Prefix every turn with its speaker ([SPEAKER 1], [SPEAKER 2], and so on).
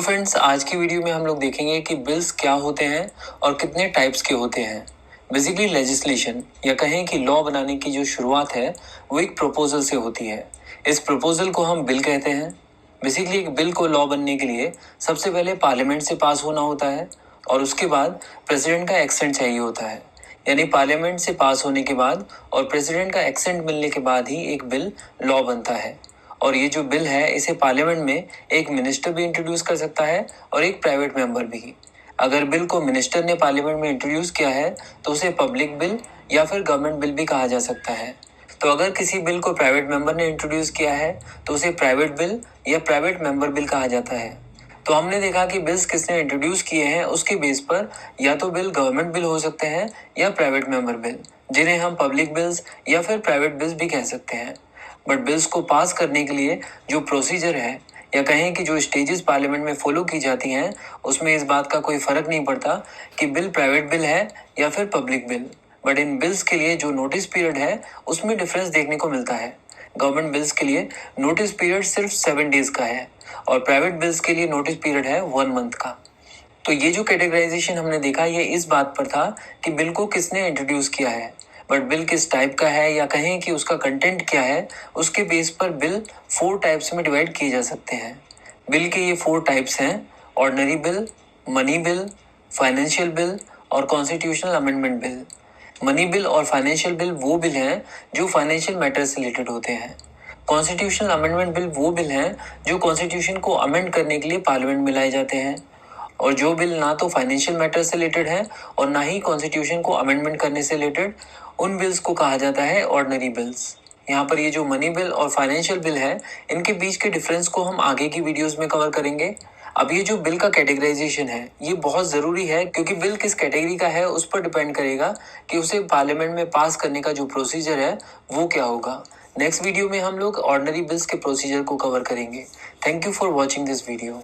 [SPEAKER 1] Friends, आज की video में हम लोग देखेंगे कि बिल्स क्या होते हैं और कितने टाइप्स के होते हैं। बेसिकली लेजिस्लेशन या कहें कि लॉ बनाने की जो शुरुआत है वो एक प्रपोजल से होती है। इस प्रपोजल को हम बिल कहते हैं। बेसिकली एक बिल को लॉ बनने के लिए सबसे पहले पार्लियामेंट से पास होना होता है और उसके बाद प्रेसिडेंट का एक्सेंट चाहिए होता है। यानी पार्लियामेंट से पास होने के बाद और प्रेसिडेंट का एक्सेंट मिलने के बाद ही एक बिल लॉ बनता है। और ये जो बिल है इसे पार्लियामेंट में एक मिनिस्टर भी इंट्रोड्यूस कर सकता है और एक प्राइवेट मेंबर भी। अगर बिल को मिनिस्टर ने पार्लियामेंट में इंट्रोड्यूस किया है तो उसे पब्लिक बिल या फिर गवर्नमेंट बिल भी कहा जा सकता है। तो अगर किसी बिल को प्राइवेट मेंबर ने इंट्रोड्यूस किया है तो उसे प्राइवेट बिल या प्राइवेट मेंबर बिल कहा जाता है। तो हमने देखा कि बिल्स किसने इंट्रोड्यूस किए हैं उसके बेस पर या तो बिल गवर्नमेंट बिल हो सकते हैं या प्राइवेट मेंबर बिल, जिन्हें हम पब्लिक बिल्स या फिर प्राइवेट बिल्स भी कह सकते हैं। बट बिल्स को पास करने के लिए जो प्रोसीजर है या कहें कि जो स्टेजेस पार्लियामेंट में फॉलो की जाती हैं उसमें इस बात का कोई फर्क नहीं पड़ता कि बिल प्राइवेट बिल है या फिर public bill. But in bills के लिए जो नोटिस पीरियड है उसमें डिफरेंस देखने को मिलता है। गवर्नमेंट बिल्स के लिए नोटिस पीरियड सिर्फ 7 डेज का है और प्राइवेट बिल्स के लिए नोटिस पीरियड है 1 मंथ का। तो ये जो कैटेगराइजेशन हमने देखा ये इस बात पर था कि बिल को किसने इंट्रोड्यूस किया है। बट बिल किस टाइप का है या कहें कि उसका कंटेंट क्या है उसके बेस पर बिल 4 टाइप्स में डिवाइड किए जा सकते हैं। बिल के ये 4 टाइप्स हैं: ordinary bill, money bill, financial bill और constitutional amendment bill. Money bill और फाइनेंशियल बिल वो बिल हैं जो फाइनेंशियल मैटर से रिलेटेड होते हैं। कॉन्स्टिट्यूशनल अमेंडमेंट बिल वो बिल हैं जो कॉन्स्टिट्यूशन को अमेंड करने के लिए पार्लियामेंट में लाए जाते हैं। और जो बिल ना तो फाइनेंशियल मैटर से रिलेटेड है और ना ही कॉन्स्टिट्यूशन को अमेंडमेंट करने से रिलेटेड, उन बिल्स को कहा जाता है ऑर्डिनरी बिल्स। यहाँ पर ये जो मनी बिल और फाइनेंशियल बिल है इनके बीच के डिफरेंस को हम आगे की वीडियोस में कवर करेंगे। अब ये जो बिल का कैटेगराइजेशन है ये बहुत ज़रूरी है क्योंकि बिल किस कैटेगरी का है उस पर डिपेंड करेगा कि उसे पार्लियामेंट में पास करने का जो प्रोसीजर है वो क्या होगा। नेक्स्ट वीडियो में हम लोग ऑर्डिनरी बिल्स के प्रोसीजर को कवर करेंगे। Thank you for watching this video.